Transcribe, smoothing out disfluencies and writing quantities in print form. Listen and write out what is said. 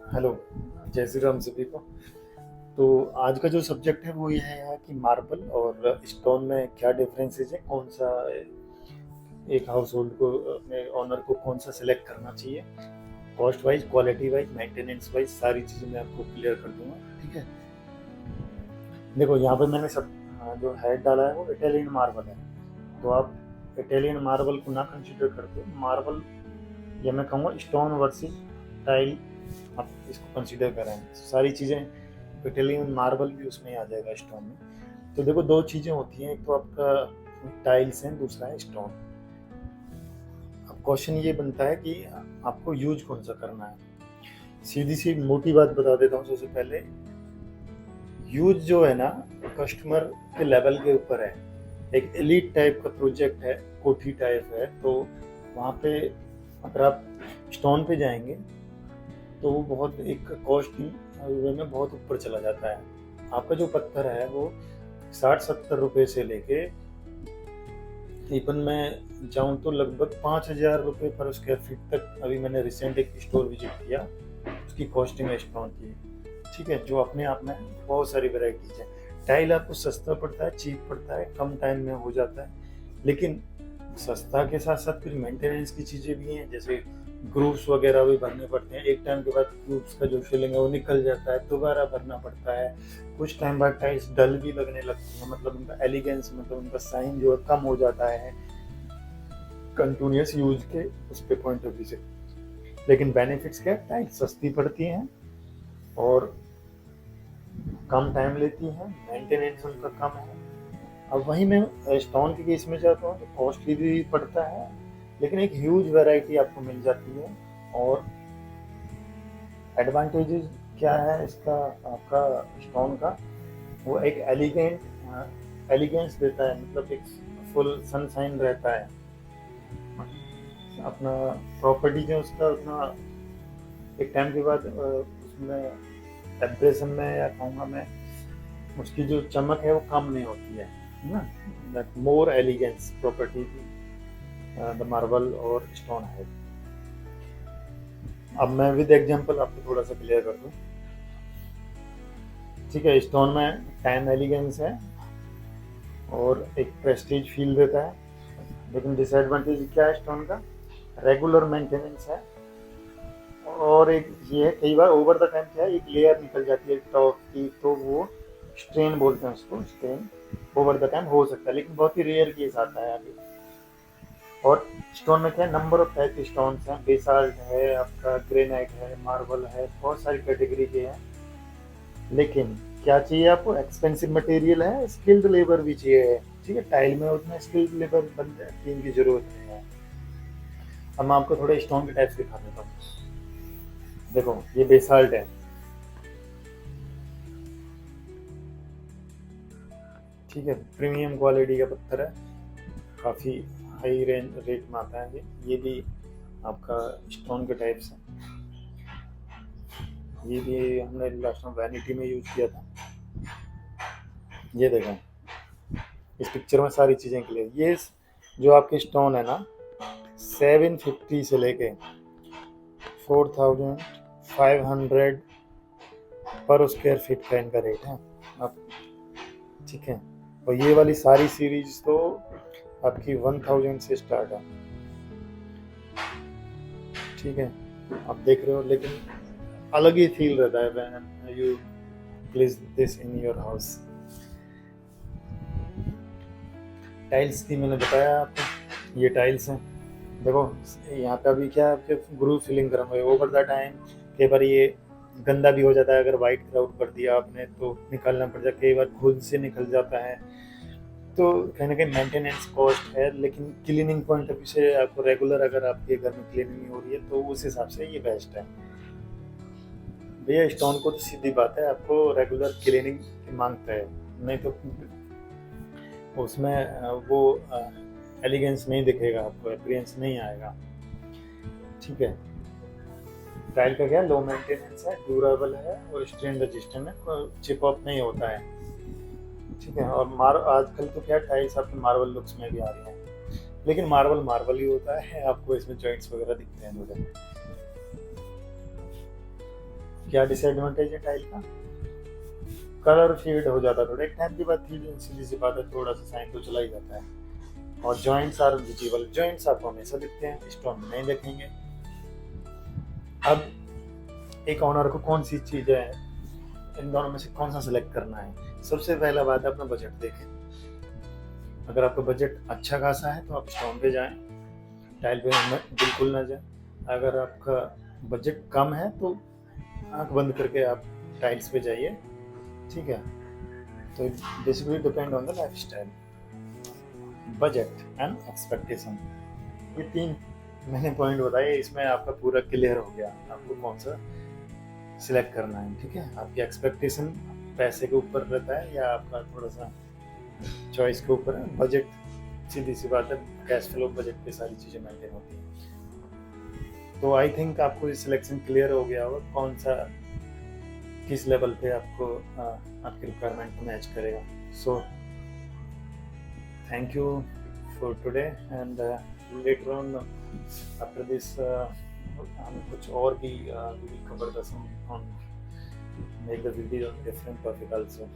Hello, जय श्री राम सभी को। तो आज का जो सब्जेक्ट है वो ये है कि मार्बल और स्टोन में क्या डिफरेंसेस है, कौन सा एक हाउस होल्ड को अपने ओनर को कौन सा सिलेक्ट करना चाहिए, cost wise, quality wise, maintenance wise, सारी चीज़ें मैं आपको क्लियर कर दूंगा। ठीक है, देखो यहाँ पे मैंने सब जो हेड डाला है वो इटालियन मार्बल है। तो आप इटालियन मार्बल को ना कंसिडर करते मार्बल, या मैं कहूँगा स्टोन वर्सेस टाइल, आप इसको कंसिडर करें। सारी चीज़ें इटालियन मार्बल भी उसमें आ जाएगा स्टोन में। तो देखो दो चीज़ें होती हैं, एक तो आपका टाइल्स है, दूसरा है स्टोन। अब क्वेश्चन ये बनता है कि आपको यूज कौन सा करना है। सीधी सी मोटी बात बता देता हूँ सबसे पहले, यूज जो है ना कस्टमर के लेवल के ऊपर है। एक एलीट टाइप का प्रोजेक्ट है, कोठी टाइप है, तो वहाँ पे अगर आप स्टोन पे जाएंगे तो वो बहुत एक कॉस्टिंग वे में बहुत ऊपर चला जाता है। आपका जो पत्थर है वो 60-70 रुपए से लेके इवन मैं जाऊँ तो लगभग 5,000 रुपये पर स्क्वायर फीट तक। अभी मैंने रिसेंट एक स्टोर विजिट किया, उसकी कॉस्टिंग है स्टोन की। ठीक है, जो अपने आप में बहुत सारी वेराइटीज है। टाइल आपको सस्ता पड़ता है, चीप पड़ता है, कम टाइम में हो जाता है, लेकिन सस्ता के साथ साथ कुछ मेंटेनेंस की चीज़ें भी हैं, जैसे ग्रूव्स वगैरह भी भरने पड़ते हैं। एक टाइम के बाद ग्रूव्स का जो फिलिंग है वो निकल जाता है, दोबारा भरना पड़ता है। कुछ टाइम बाद टाइल्स डल भी लगने लगती हैं, मतलब उनका एलिगेंस, मतलब उनका साइन जो है कम हो जाता है कंटिन्यूस यूज के उस पे पॉइंट ऑफ व्यू से। लेकिन बेनिफिट्स क्या है, टाइल्स सस्ती पड़ती हैं और कम टाइम लेती हैं, मेंटेनेंस उनका कम है। अब वहीं मैं स्टोन के केस में जाता हूँ तो कॉस्टली भी पड़ता है, लेकिन एक ह्यूज वैरायटी आपको मिल जाती है। और एडवांटेजेस क्या है इसका, आपका स्टोन का, वो एक एलिगेंस देता है, मतलब एक फुल सनशाइन रहता है। अपना प्रॉपर्टी जो उसका उतना एक टाइम के बाद उसमें एब्रेशन में, या कहूँगा मैं, उसकी जो चमक है वो कम नहीं होती है ना। मोर एलिगेंस प्रॉपर्टी द मार्बल और स्टोन है। अब मैं विद एग्जांपल आपको थोड़ा सा क्लियर कर दूं। ठीक है, स्टोन में टाइम एलिगेंस है और एक प्रेस्टीज फील देता है, लेकिन डिसएडवांटेज क्या है स्टोन का, रेगुलर मेंटेनेंस है। और एक ये है, कई बार ओवर द टाइम क्या है, एक लेयर निकल जाती है टॉप की, तो वो स्ट्रेन बोलते हैं उसको, स्ट्रेन ओवर द टाइम हो सकता है, लेकिन बहुत ही रेयर केस आता है अभी। और स्टोन में क्या है, नंबर ऑफ टाइप के स्टोन हैं, बेसाल्ट है, आपका ग्रेनाइट है, मार्बल है, बहुत सारी कैटेगरी के हैं। लेकिन क्या चाहिए आपको, एक्सपेंसिव मटेरियल है, स्किल्ड लेबर भी चाहिए। ठीक है, टाइल में उतना स्किल्ड लेबर बंदे टीम की जरूरत नहीं है। अब मैं आपको थोड़े स्टोन के टाइप्स दिखा देता हूँ। देखो ये बेसाल्ट है, ठीक है, प्रीमियम क्वालिटी का पत्थर है, काफ़ी हाई रेंज रेट में आता है ये भी आपका स्टोन के टाइप्स है। ये भी हमने लास्ट में वैनिटी में यूज किया था। ये देखो इस पिक्चर में सारी चीज़ें क्लियर। ये जो आपके स्टोन है ना, 750 से लेके 4,500 पर स्क्वायर फीट का इनका रेट है आप। ठीक है, और ये वाली सारी सीरीज तो आपकी 1,000 से स्टार्ट है। ठीक है, आप देख रहे हो, लेकिन अलग ही फील रहता है when you place this in your house. Tiles की मैंने बताया आपको, ये टाइल्स हैं। देखो यहाँ पे अभी क्या है, आपके ग्रूव फिलिंग करूँगा ओवर द टाइम। कई बार ये गंदा भी हो जाता है, अगर वाइट क्राउड कर दिया आपने तो निकालना पड़ जाता है, कई बार खुद से निकल जाता है। तो कहीं ना कहीं मेंटेनेंस कॉस्ट है, लेकिन क्लीनिंग पॉइंट ऑफ व्यू से आपको रेगुलर अगर आपके घर में क्लीनिंग हो रही है तो उस हिसाब से ये बेस्ट है। भैया स्टोन को तो सीधी बात है, आपको रेगुलर क्लीनिंग मांगता है, नहीं तो उसमें वो एलिगेंस नहीं दिखेगा आपको, अपीयरेंस नहीं आएगा। ठीक है, टाइल का क्या लो मेंटेनेंस है, ड्यूरेबल है और स्ट्रेन रेजिस्टेंट है, चिप ऑफ नहीं होता है। ठीक है, और आजकल तो क्या टाइल्स आपके मार्बल लुक्स में भी आ रही हैं, लेकिन मार्बल मार्बल ही होता है, आपको इसमें जॉइंट्स वगैरह दिखते हैं थोड़े। क्या डिसएडवांटेज है टाइल का? कलर फेड हो जाता है थोड़ा, एक टाइम के बाद सीधी सी बात है, थोड़ा सा साइन तो चला ही जाता है। और जॉइंट्स आर विजिबल, जॉइंट्स आपको हमेशा दिखते हैं, स्टोन में नहीं देखेंगे। अब एक ऑनर को कौन सी चीज़ है, इन दोनों में से कौन सा सिलेक्ट करना है? सबसे पहला बात है अपना बजट देखें। अगर आपका बजट अच्छा खासा है तो आप स्टोन पे जाएं, टाइल पे बिल्कुल ना जाएं। अगर आपका बजट कम है तो आंख बंद करके आप टाइल्स पे जाइए, ठीक है। तो basically depend on the life style, budget and expectation. ये 3 मैंने पॉइंट बताए, इसमें आपका पूरा क्लियर हो गया आपको कौन सा सिलेक्ट करना है, ठीक है। आपकी एक्सपेक्टेशन पैसे के ऊपर रहता है या आपका थोड़ा सा चॉइस के ऊपर है। बजट सीधी सी बात है, कैश फ्लो बजट पे सारी चीज़ें मेंटेन होती हैं। तो आई थिंक आपको सिलेक्शन क्लियर हो गया होगा कौन सा किस लेवल पे आपको आपकी रिक्वायरमेंट को मैच करेगा। So thank you for today and later on after this हम कुछ और भी we will cover the some on make the video on different topic also.